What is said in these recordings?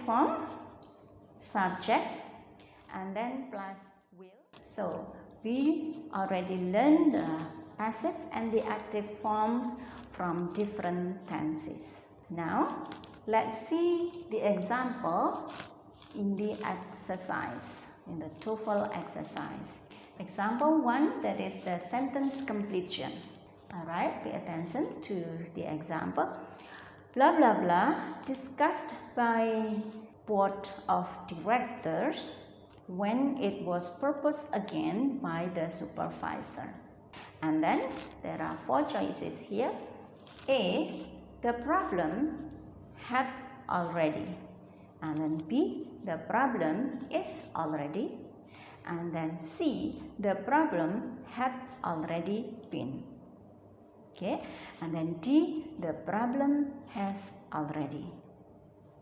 form, subject, and then plus will. So we already learned the passive and the active forms from different tenses. Now let's see the example in the exercise, in the Toefl exercise. Example 1, that is the sentence completion. Alright, pay attention to the example. Blah blah blah discussed by board of directors when it was proposed again by the supervisor. And then there are 4 choices here. A, the problem had already. And then B, the problem is already. And then C, the problem had already been. Okay, and then D, the problem has already.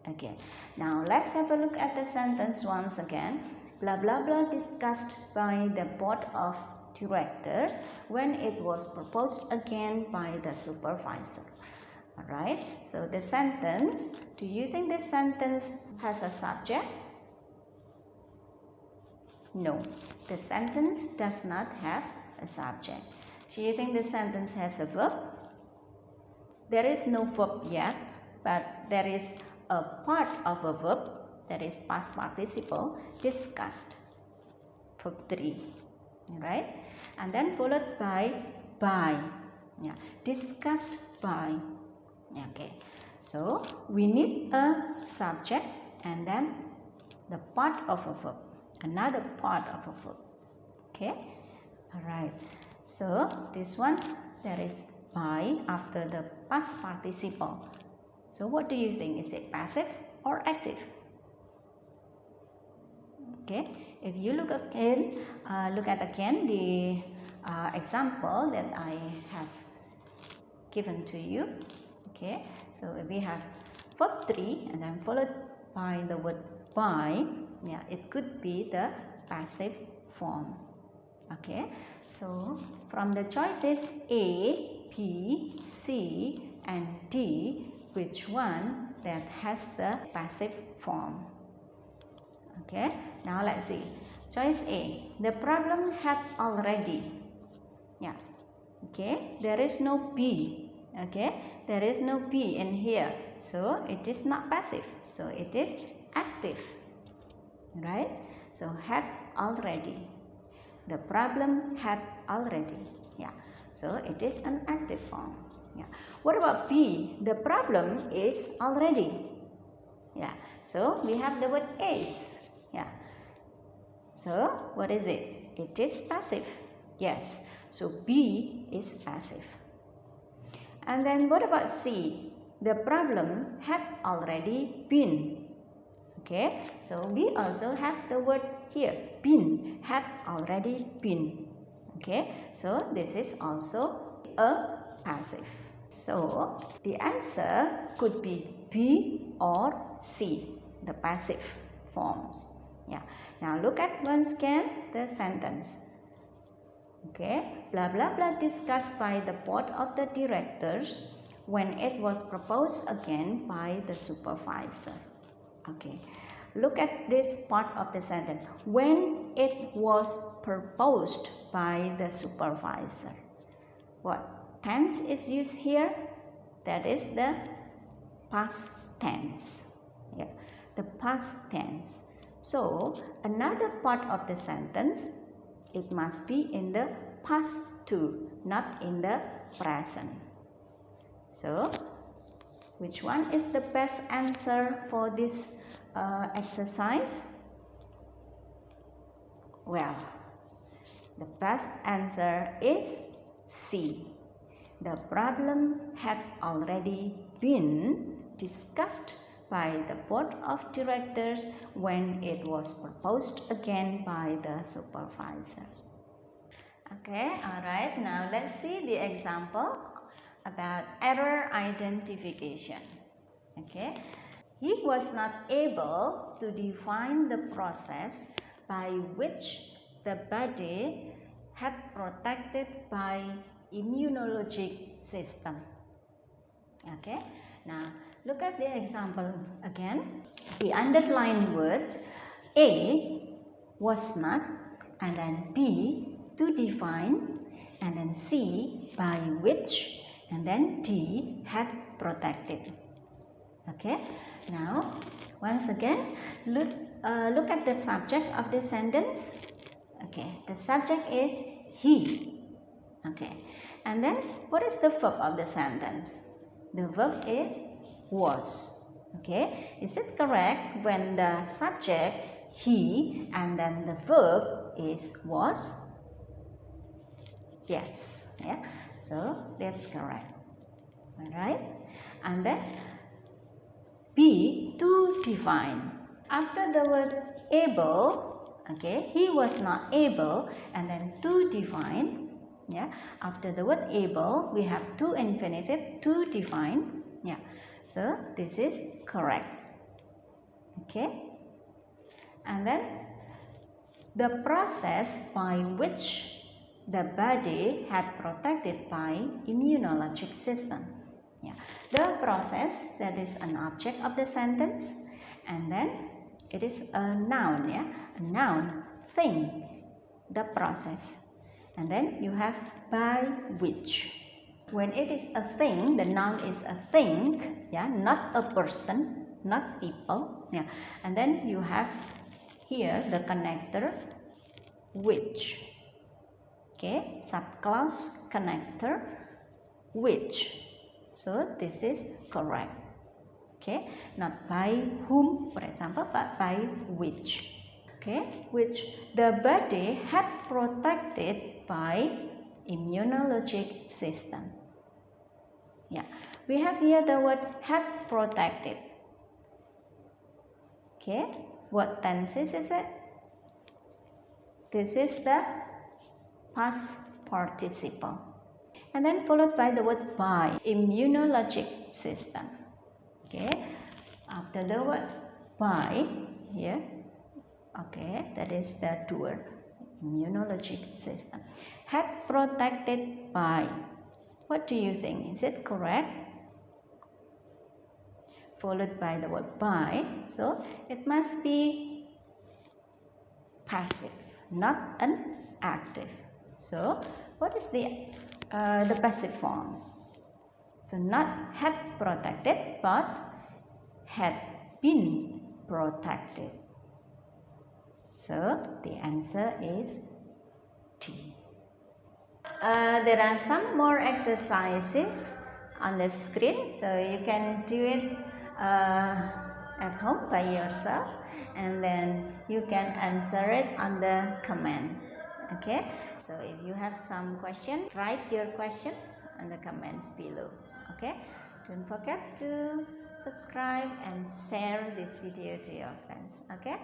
Okay, now let's have a look at the sentence once again. Blah blah blah discussed by the board of directors when it was proposed again by the supervisor. Alright, so the sentence, do you think the sentence has a subject? No, the sentence does not have a subject. Do you think the sentence has a verb? There is no verb yet, but there is a part of a verb, that is past participle, discussed, verb 3, right? And then followed by, yeah, discussed by. Okay, so we need a subject and then the part of a verb, another part of a verb. Okay, all right. So this one, there is by after the past participle. So what do you think? Is it passive or active? Okay, if you look again, look at again the example that I have given to you. Okay, so if we have verb 3 and then followed by the word by, yeah, it could be the passive form. Okay, so from the choices A, B, C and D, which one that has the passive form? Okay, now let's see. Choice A, the problem had already. Yeah, okay, there is no B. Okay, there is no B in here, so it is not passive, so it is active, right? So had already, the problem had already, yeah, so it is an active form. Yeah, what about B? The problem is already. Yeah, so we have the word is. Yeah, so what is it? It is passive. Yes, so B is passive. And then what about C? The problem had already been. Okay, so we also have the word here, been, had already been. Okay, so this is also a passive. So the answer could be B or C, the passive forms. Yeah, now look at once again the sentence. Okay, blah blah blah discussed by the board of the directors when it was proposed again by the supervisor. Okay, look at this part of the sentence. When it was proposed by the supervisor. What tense is used here? That is the past tense. Yeah, the past tense. So another part of the sentence, it must be in the past too, not in the present. So, which one is the best answer for this exercise? Well, the best answer is C. The problem had already been discussed by the board of directors when it was proposed again by the supervisor. Okay, alright, now let's see the example about error identification. Okay, he was not able to define the process by which the body had protected by immunologic system. Okay, now Look at the example again. The underlined words A was not, and then B to define, and then C by which, and then D had protected. Okay, now once again look at the subject of the sentence. Okay, the subject is he. Okay, and then what is the verb of the sentence? The verb is was. Okay, is it correct when the subject he and then the verb is was? Yes, yeah, so that's correct. All right, and then B to define. After the words able, okay, he was not able, and then to define. Yeah, after the word able, we have to infinitive to define. Yeah, so this is correct. Okay, and then the process by which the body had protected by immunologic system. Yeah, the process, that is an object of the sentence, and then it is a noun. Yeah, a noun, thing, the process. And then you have by which. When it is a thing, the noun is a thing, yeah, not a person, not people, yeah. And then you have here the connector which. Okay, subclause connector which. So this is correct. Okay, not by whom, for example, but by which. Okay, which the body had protected by immunologic system. Yeah, we have here the word had protected. Okay, what tenses is it? This is the past participle, and then followed by the word by, immunologic system. Okay, after the word by here, okay, that is the word immunologic system. Had protected by. What do you think? Is it correct? Followed by the word by, so it must be passive, not an active. So what is the passive form? So not had protected, but had been protected. So the answer is D. There are some more exercises on the screen, so you can do it at home by yourself, and then you can answer it on the comment. Okay, so if you have some question, write your question in the comments below. Okay, don't forget to subscribe and share this video to your friends. Okay,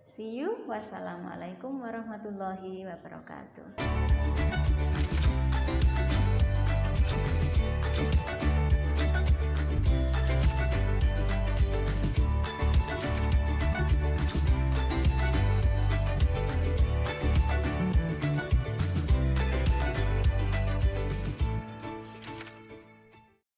see you. Wassalamualaikum warahmatullahi wabarakatuh.